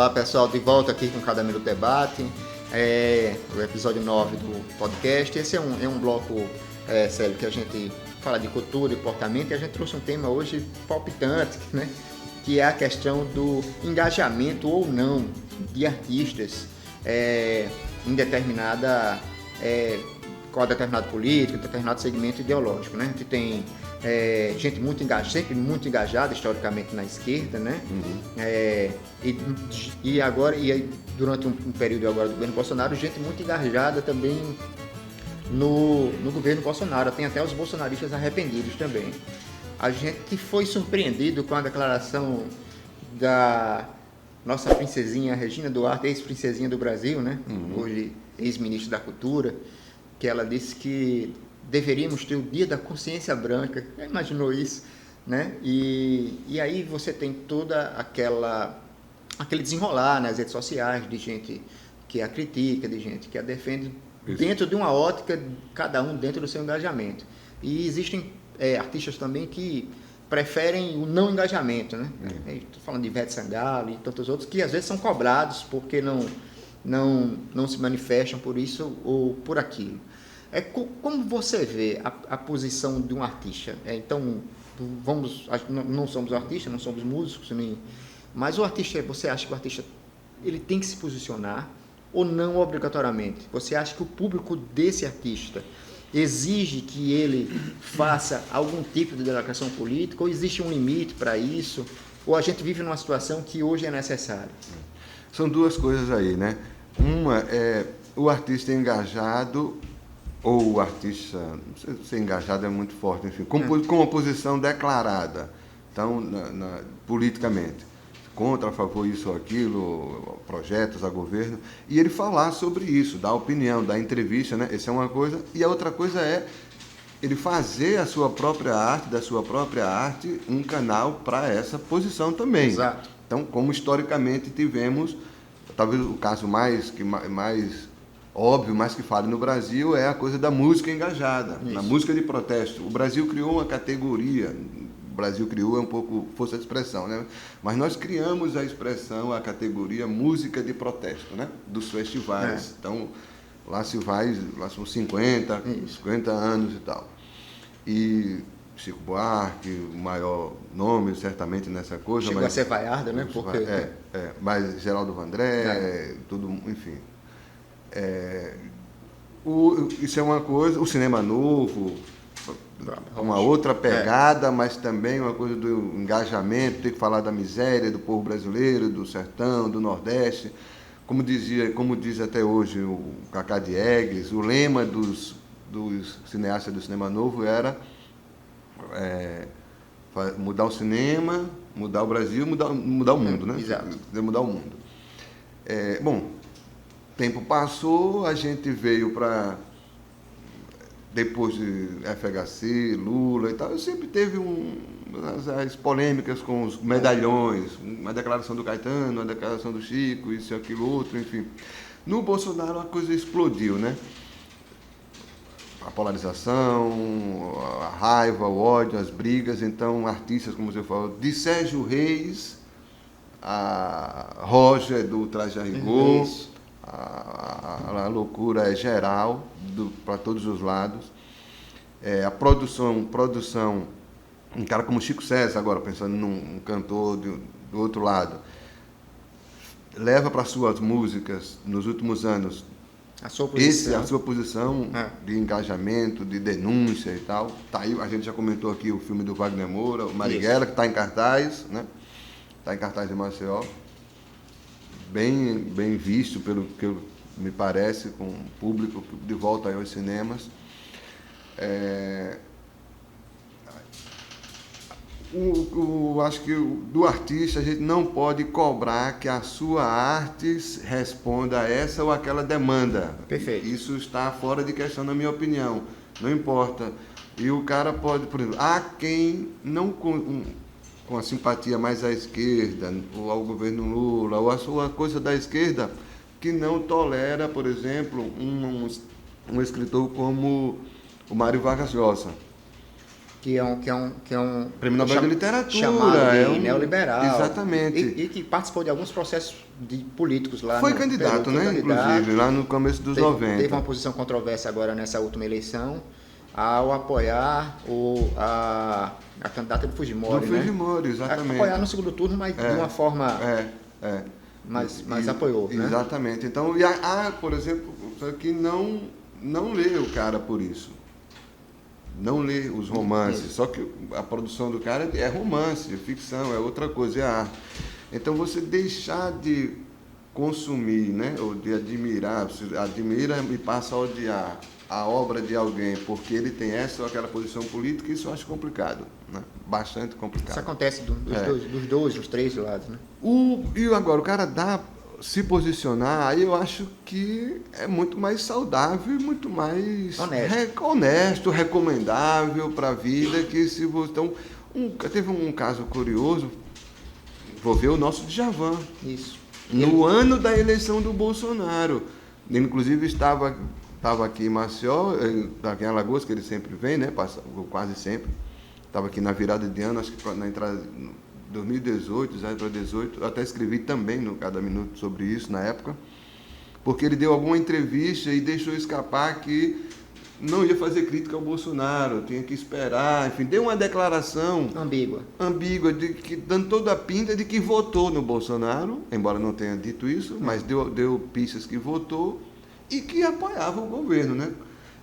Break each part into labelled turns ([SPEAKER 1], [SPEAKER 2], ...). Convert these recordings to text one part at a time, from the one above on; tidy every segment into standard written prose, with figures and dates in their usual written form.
[SPEAKER 1] Olá pessoal, de volta aqui com Cada Minuto Debate, o episódio 9 do podcast. Esse é um bloco, Célio, que a gente fala de cultura e comportamento, e a gente trouxe um tema hoje palpitante, né? Que é a questão do engajamento ou não de artistas em determinado político, determinado segmento ideológico, né? A gente tem gente muito engajada, sempre muito engajada historicamente na esquerda, né? E agora, durante um período agora do governo Bolsonaro, gente muito engajada também no governo Bolsonaro. Tem até os bolsonaristas arrependidos também. A gente foi surpreendido com a declaração da nossa princesinha Regina Duarte, ex-princesinha do Brasil, né? Hoje ex-ministra da Cultura, que ela disse que deveríamos ter o Dia da Consciência Branca. Já imaginou isso, né? E aí você tem toda aquele desenrolar nas redes sociais de gente que a critica, de gente que a defende, isso, dentro de uma ótica, cada um dentro do seu engajamento. E existem artistas também que preferem o não engajamento, né? Estou falando de Ivete Sangalo e tantos outros que às vezes são cobrados porque não se manifestam por isso ou por aquilo. Como você vê a posição de um artista? Então, não somos artistas, não somos músicos, mas o artista, você acha que o artista ele tem que se posicionar ou não obrigatoriamente? Você acha que o público desse artista exige que ele faça algum tipo de declaração política, ou existe um limite para isso, ou a gente vive numa situação que hoje é necessária?
[SPEAKER 2] São duas coisas aí, né? Uma é o artista engajado, ou o artista, não sei se engajado é muito forte, enfim, com uma posição declarada, então, politicamente, contra, a favor, isso ou aquilo, projetos a governo, e ele falar sobre isso, dar opinião, dar entrevista, né? Essa é uma coisa. E a outra coisa é ele fazer da sua própria arte, um canal para essa posição também.
[SPEAKER 1] Exato.
[SPEAKER 2] Então, como historicamente tivemos, talvez o caso mais óbvio, mais que fale no Brasil, é a coisa da música engajada, isso, na música de protesto. O Brasil criou uma categoria, o Brasil criou é um pouco força de expressão, né? Mas nós criamos a categoria música de protesto, né? Dos festivais. Então, lá são 50 anos e tal. E Chico Buarque, o maior nome, certamente, nessa coisa.
[SPEAKER 1] Chegou a ser vaiarda, né? Porque...
[SPEAKER 2] mas Geraldo Vandré, tudo, enfim. Isso é uma coisa, o cinema novo, uma outra pegada, mas também uma coisa do engajamento, tem que falar da miséria do povo brasileiro, do sertão, do Nordeste. Como diz até hoje o Cacá Diegues, o lema dos cineastas do cinema novo era mudar o cinema, mudar o Brasil, mudar o mundo, né?
[SPEAKER 1] Exato.
[SPEAKER 2] Mudar o mundo. Tempo passou, a gente veio para, depois de FHC, Lula e tal, sempre teve as polêmicas com os medalhões, uma declaração do Caetano, uma declaração do Chico, isso e aquilo outro, enfim. No Bolsonaro a coisa explodiu, né? A polarização, a raiva, o ódio, as brigas. Então, artistas, como você falou, de Sérgio Reis, a Roger do Traje a Rigor, a loucura é geral, para todos os lados. A produção, um cara como Chico César, agora pensando num cantor do outro lado, leva para suas músicas, nos últimos anos, a sua posição de engajamento, de denúncia e tal. Tá aí, a gente já comentou aqui o filme do Wagner Moura, o Marighella, que está em cartaz, né? Está em cartaz em Maceió. Bem visto, pelo que me parece, com o público de volta aí aos cinemas. Acho que do artista a gente não pode cobrar que a sua arte responda a essa ou aquela demanda.
[SPEAKER 1] Perfeito.
[SPEAKER 2] Isso está fora de questão, na minha opinião. Não importa. E o cara pode, por exemplo, há quem não com a simpatia mais à esquerda, ou ao governo Lula, ou a sua coisa da esquerda, que não tolera, por exemplo, um escritor como o Mário Vargas Llosa.
[SPEAKER 1] que é um
[SPEAKER 2] Prêmio Nobel de Literatura,
[SPEAKER 1] chamado de neoliberal.
[SPEAKER 2] Exatamente.
[SPEAKER 1] E que participou de alguns processos políticos lá
[SPEAKER 2] Foi
[SPEAKER 1] no
[SPEAKER 2] candidato,
[SPEAKER 1] Peru,
[SPEAKER 2] né? Inclusive, lá no começo dos 90.
[SPEAKER 1] Teve uma posição controversa agora nessa última eleição ao apoiar a candidata do Fujimori,
[SPEAKER 2] do Fujimori, exatamente.
[SPEAKER 1] Apoiar no segundo turno, mas de uma forma... Mas apoiou, né?
[SPEAKER 2] Exatamente. Então, por exemplo, que não lê o cara por isso. Não lê os romances. Só que a produção do cara é romance, é ficção, é outra coisa, é arte. Então, você deixar de consumir, né? Ou de admirar, você admira e passa a odiar a obra de alguém porque ele tem essa ou aquela posição política, isso eu acho complicado, né? Bastante complicado.
[SPEAKER 1] Isso acontece dos três lados, né?
[SPEAKER 2] E agora, o cara se posicionar, aí eu acho que é muito mais saudável e muito mais honesto, recomendável para a vida, que se você... Então, teve um caso curioso, envolveu o nosso Djavan.
[SPEAKER 1] Isso.
[SPEAKER 2] No ano da eleição do Bolsonaro. Ele, inclusive, estava aqui em Maceió, aqui em Alagoas, que ele sempre vem, né? Quase sempre. Estava aqui na virada de ano, acho que na entrada... 2018, já para 2018, até escrevi também no Cada Minuto sobre isso na época, porque ele deu alguma entrevista e deixou escapar que não ia fazer crítica ao Bolsonaro, tinha que esperar, enfim, deu uma declaração ambígua, dando toda a pinta de que votou no Bolsonaro, embora não tenha dito isso, mas deu pistas que votou e que apoiava o governo, né?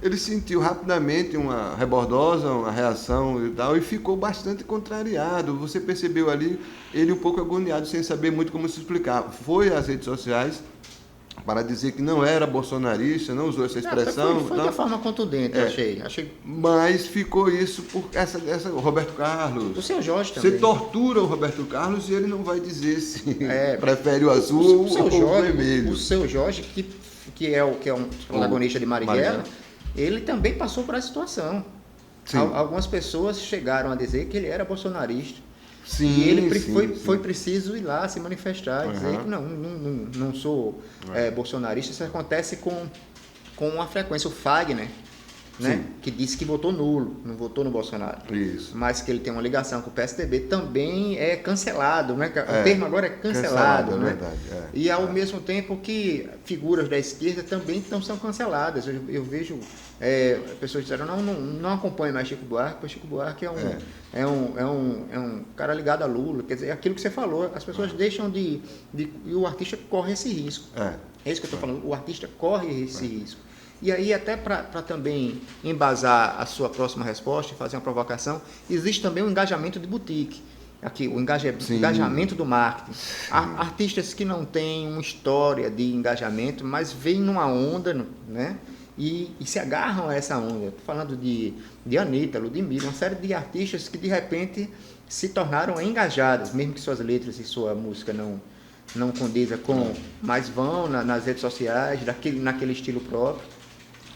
[SPEAKER 2] Ele sentiu rapidamente uma rebordosa, uma reação e tal, e ficou bastante contrariado. Você percebeu ali ele um pouco agoniado, sem saber muito como se explicar. Foi às redes sociais para dizer que não era bolsonarista, não usou essa expressão.
[SPEAKER 1] Foi de uma forma contundente, eu achei.
[SPEAKER 2] Mas ficou isso por o Roberto Carlos.
[SPEAKER 1] O seu Jorge também.
[SPEAKER 2] Você tortura o Roberto Carlos e ele não vai dizer se prefere o azul ou o vermelho.
[SPEAKER 1] O seu Jorge, que é um protagonista de Marighella, ele também passou por essa situação. Algumas pessoas chegaram a dizer que ele era bolsonarista. E ele foi preciso ir lá se manifestar, dizer que não sou bolsonarista. Isso acontece com uma frequência. O Fagner, né, que disse que votou nulo, não votou no Bolsonaro.
[SPEAKER 2] Isso.
[SPEAKER 1] Mas que ele tem uma ligação com o PSDB, também é cancelado, né? O termo agora é cancelado, né?
[SPEAKER 2] Verdade,
[SPEAKER 1] e ao mesmo tempo que figuras da esquerda também não são canceladas. Eu vejo pessoas disseram, não acompanho mais Chico Buarque, porque Chico Buarque é um cara ligado a Lula. Quer dizer, aquilo que você falou, as pessoas deixam e o artista corre esse risco. É isso que eu estou falando, o artista corre esse risco. E aí, até para também embasar a sua próxima resposta e fazer uma provocação, existe também o engajamento de boutique. Aqui, o engajamento do marketing. Artistas que não têm uma história de engajamento, mas vêm numa onda, né? E se agarram a essa onda. Estou falando de Anitta, Ludmilla, uma série de artistas que, de repente, se tornaram engajadas, mesmo que suas letras e sua música não condiza com, mas vão nas redes sociais, naquele estilo próprio.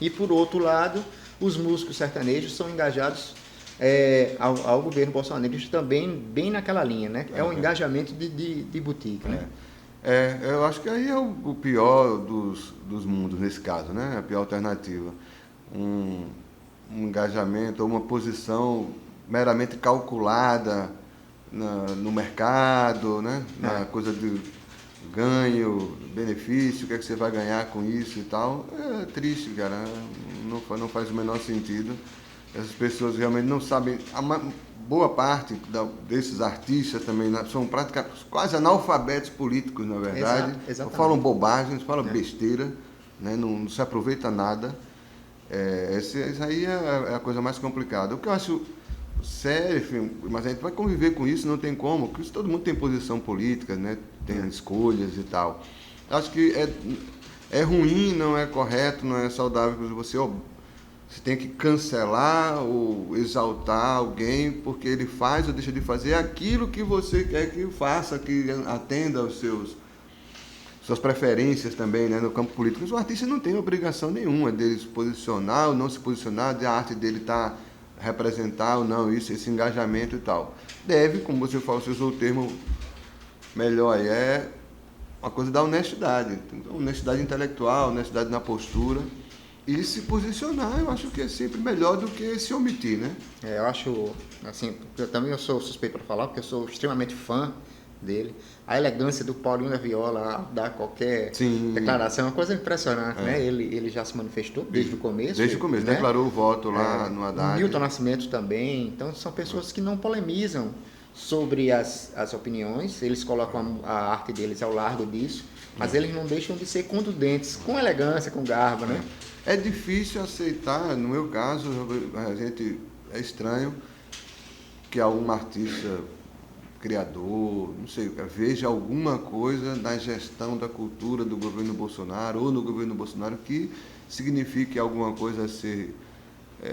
[SPEAKER 1] E, por outro lado, os músicos sertanejos são engajados ao governo bolsonarista também, bem naquela linha, né? É um engajamento de boutique, né?
[SPEAKER 2] Eu acho que aí é o pior dos mundos, nesse caso, né? A pior alternativa. Um engajamento, uma posição meramente calculada no mercado, né? Na coisa de ganho, benefício, o que é que você vai ganhar com isso e tal. É triste, cara. Não faz o menor sentido. Essas pessoas realmente não sabem. Boa parte desses artistas também são praticamente quase analfabetos políticos, na verdade.
[SPEAKER 1] Exatamente.
[SPEAKER 2] Falam bobagens, falam besteira, né? Não se aproveita nada. Isso aí é a coisa mais complicada. O que eu acho sério, enfim, mas a gente vai conviver com isso, não tem como, porque todo mundo tem posição política, né? Tem escolhas e tal. Acho que é ruim, não é correto, não é saudável. Você tem que cancelar ou exaltar alguém porque ele faz ou deixa de fazer aquilo que você quer que faça, que atenda aos suas preferências também, né, no campo político. Os artistas não têm obrigação nenhuma de se posicionar ou não se posicionar, de a arte dele representar ou não esse engajamento e tal. Deve, como você falou, você usou o termo melhor, uma coisa da honestidade. Então, honestidade intelectual, honestidade na postura. E se posicionar, eu acho que é sempre melhor do que se omitir, né?
[SPEAKER 1] Eu acho, assim, eu sou suspeito para falar, porque eu sou extremamente fã dele. A elegância do Paulinho da Viola a dar qualquer
[SPEAKER 2] Sim.
[SPEAKER 1] declaração é uma coisa impressionante,
[SPEAKER 2] É.
[SPEAKER 1] né? Ele já se manifestou desde o começo.
[SPEAKER 2] Desde o começo,
[SPEAKER 1] né?
[SPEAKER 2] declarou o voto lá no
[SPEAKER 1] O
[SPEAKER 2] Haddad.
[SPEAKER 1] Milton Nascimento também. Então, são pessoas que não polemizam sobre as opiniões, eles colocam a arte deles ao largo disso, mas eles não deixam de ser contundentes, com elegância, com garbo, né?
[SPEAKER 2] É difícil aceitar, no meu caso, a gente é estranho que algum artista, criador, não sei, veja alguma coisa na gestão da cultura do governo Bolsonaro ou no governo Bolsonaro que signifique alguma coisa a ser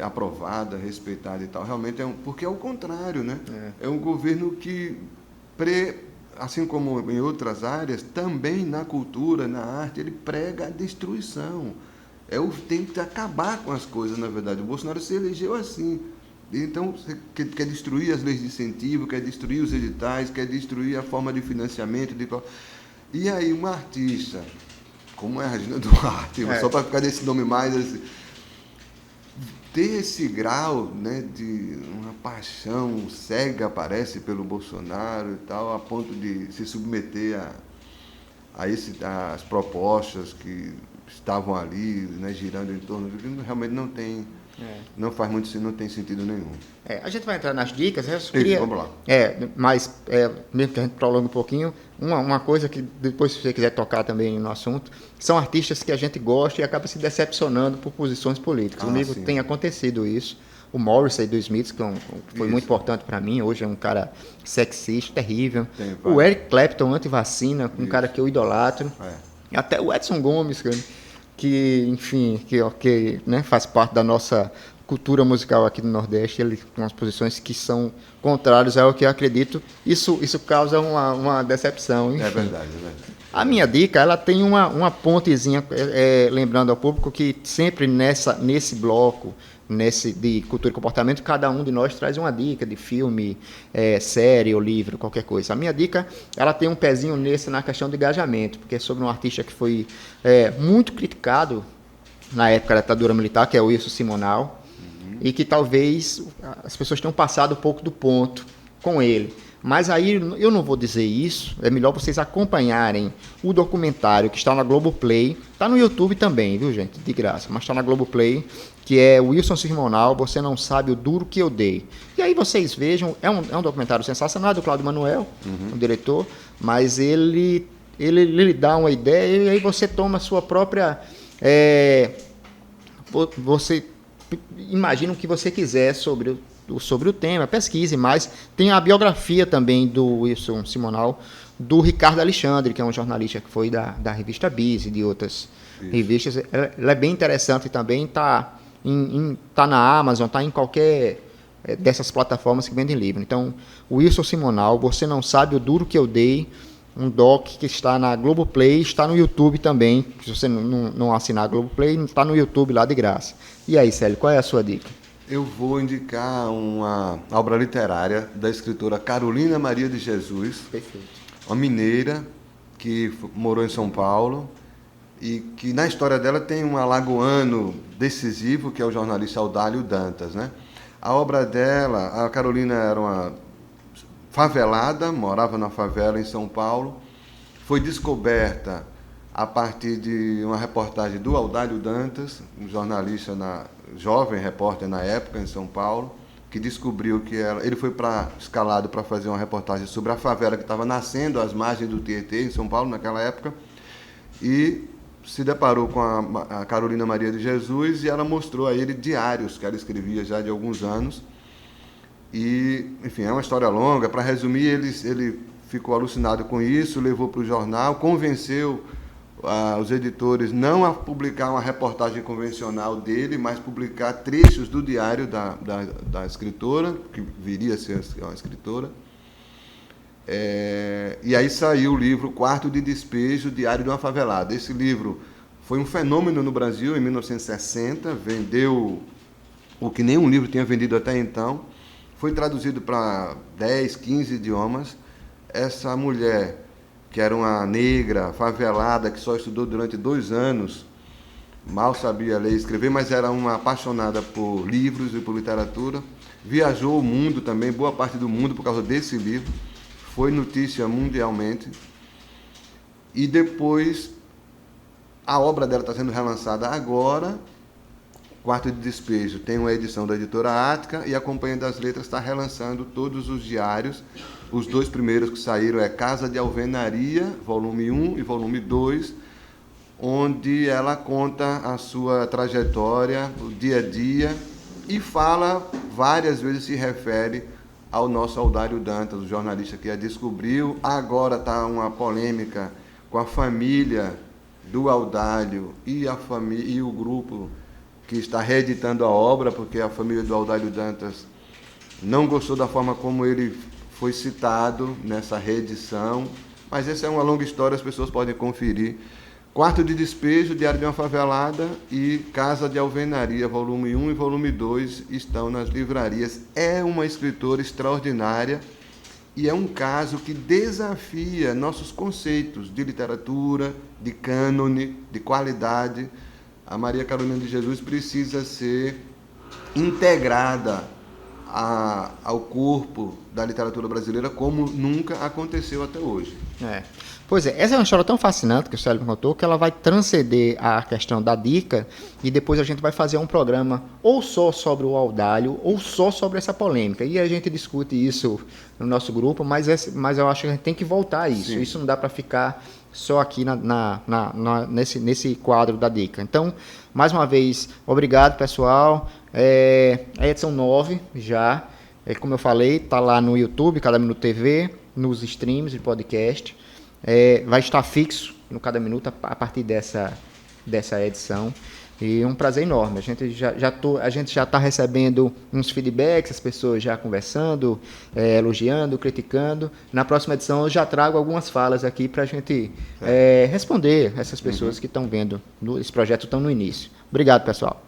[SPEAKER 2] aprovada, respeitada e tal. Realmente porque é o contrário, né? É um governo que assim como em outras áreas, também na cultura, na arte, ele prega a destruição. Tem que acabar com as coisas, na verdade. O Bolsonaro se elegeu assim. Então, quer destruir as leis de incentivo, quer destruir os editais, quer destruir a forma de financiamento. E aí, uma artista, como é a Regina Duarte, só para ficar desse nome mais assim, ter esse grau, né, de uma paixão cega, parece, pelo Bolsonaro e tal, a ponto de se submeter às propostas que estavam ali, né, girando em torno do que realmente não faz muito sentido, não tem sentido nenhum.
[SPEAKER 1] A gente vai entrar nas dicas, né?
[SPEAKER 2] Vamos lá.
[SPEAKER 1] Mas, mesmo que a gente prolongue um pouquinho, uma coisa que depois, se você quiser tocar também no assunto, são artistas que a gente gosta e acaba se decepcionando por posições políticas. Comigo
[SPEAKER 2] sim.
[SPEAKER 1] tem acontecido isso. O Morrissey do Smiths, que foi muito importante para mim, hoje é um cara sexista, terrível. O Eric Clapton, anti-vacina, um cara que eu idolatro. Até o Edson Gomes, que enfim, que né, faz parte da nossa cultura musical aqui do Nordeste, ele tem umas posições que são contrárias ao que eu acredito. Isso causa uma decepção. Enfim.
[SPEAKER 2] É verdade.
[SPEAKER 1] A minha dica, ela tem uma pontezinha, lembrando ao público que sempre nesse bloco, de cultura e comportamento, cada um de nós traz uma dica de filme, série ou livro, qualquer coisa. A minha dica, ela tem um pezinho na questão de engajamento, porque é sobre um artista que foi muito criticado na época da ditadura militar, que é o Wilson Simonal, e que talvez as pessoas tenham passado um pouco do ponto com ele. Mas aí eu não vou dizer isso, é melhor vocês acompanharem o documentário que está na Globoplay, está no YouTube também, viu gente, de graça, mas está na Globoplay, que é Wilson Simonal, Você Não Sabe o Duro Que Eu Dei. E aí vocês vejam, é um documentário sensacional, do Cláudio Manuel, o diretor, mas ele dá uma ideia e aí você toma a sua própria... você imagina o que você quiser sobre o tema, pesquise mais. Tem a biografia também do Wilson Simonal, do Ricardo Alexandre, que é um jornalista que foi da revista Bis e de outras revistas. Ela é bem interessante também, tá na Amazon, está em qualquer dessas plataformas que vendem livro. Então, o Wilson Simonal, Você Não Sabe o Duro Que Eu Dei, um doc que está na Globoplay, está no YouTube também. Se você não assinar a Globoplay, está no YouTube lá de graça. E aí, Célio, qual é a sua dica?
[SPEAKER 2] Eu vou indicar uma obra literária da escritora Carolina Maria de Jesus.
[SPEAKER 1] Perfeito.
[SPEAKER 2] Uma mineira que morou em São Paulo e que na história dela tem um alagoano decisivo, que é o jornalista Audálio Dantas, né? A obra dela, a Carolina era uma favelada, morava na favela em São Paulo, foi descoberta a partir de uma reportagem do Audálio Dantas, um jornalista, jovem repórter na época em São Paulo, que descobriu que ele foi escalado para fazer uma reportagem sobre a favela que estava nascendo às margens do Tietê, em São Paulo, naquela época, e se deparou com a Carolina Maria de Jesus e ela mostrou a ele diários que ela escrevia já de alguns anos. E, enfim, é uma história longa. Para resumir, ele ficou alucinado com isso, levou para o jornal, convenceu os editores não a publicar uma reportagem convencional dele, mas publicar trechos do diário da escritora, que viria a ser uma escritora. E aí saiu o livro Quarto de Despejo, Diário de uma Favelada. Esse livro foi um fenômeno no Brasil em 1960, vendeu o que nenhum livro tinha vendido até então, foi traduzido para 10, 15 idiomas. Essa mulher, que era uma negra favelada, que só estudou durante 2 anos, mal sabia ler e escrever, mas era uma apaixonada por livros e por literatura. Viajou o mundo também, boa parte do mundo, por causa desse livro. Foi notícia mundialmente. E depois, a obra dela está sendo relançada agora. Quarto de Despejo tem uma edição da editora Ática e a Companhia das Letras está relançando todos os diários. Os 2 primeiros que saíram é Casa de Alvenaria, volume 1 e volume 2, onde ela conta a sua trajetória, o dia a dia, e fala, várias vezes se refere ao nosso Audário Dantas, o jornalista que a descobriu. Agora está uma polêmica com a família do Audário e o grupo que está reeditando a obra, porque a família do Audário Dantas não gostou da forma como ele foi citado nessa reedição, mas essa é uma longa história, as pessoas podem conferir. Quarto de Despejo, Diário de uma Favelada e Casa de Alvenaria, volume 1 e volume 2, estão nas livrarias. É uma escritora extraordinária e é um caso que desafia nossos conceitos de literatura, de cânone, de qualidade. A Maria Carolina de Jesus precisa ser integrada ao corpo da literatura brasileira como nunca aconteceu até hoje.
[SPEAKER 1] Pois é, essa é uma história tão fascinante que o Célio contou, que ela vai transcender a questão da dica e depois a gente vai fazer um programa ou só sobre o Audálio ou só sobre essa polêmica. E a gente discute isso no nosso grupo, mas eu acho que a gente tem que voltar a isso. Sim. Isso não dá para ficar só aqui nesse quadro da dica. Então, mais uma vez, obrigado, pessoal. A edição 9 já, como eu falei, está lá no YouTube, Cada Minuto TV, nos streams de podcast. Vai estar fixo no Cada Minuto a partir dessa edição. E um prazer enorme. A gente já está recebendo uns feedbacks, as pessoas já conversando, elogiando, criticando. Na próxima edição eu já trago algumas falas aqui para a gente responder essas pessoas que estão vendo esse projeto tão no início. Obrigado, pessoal.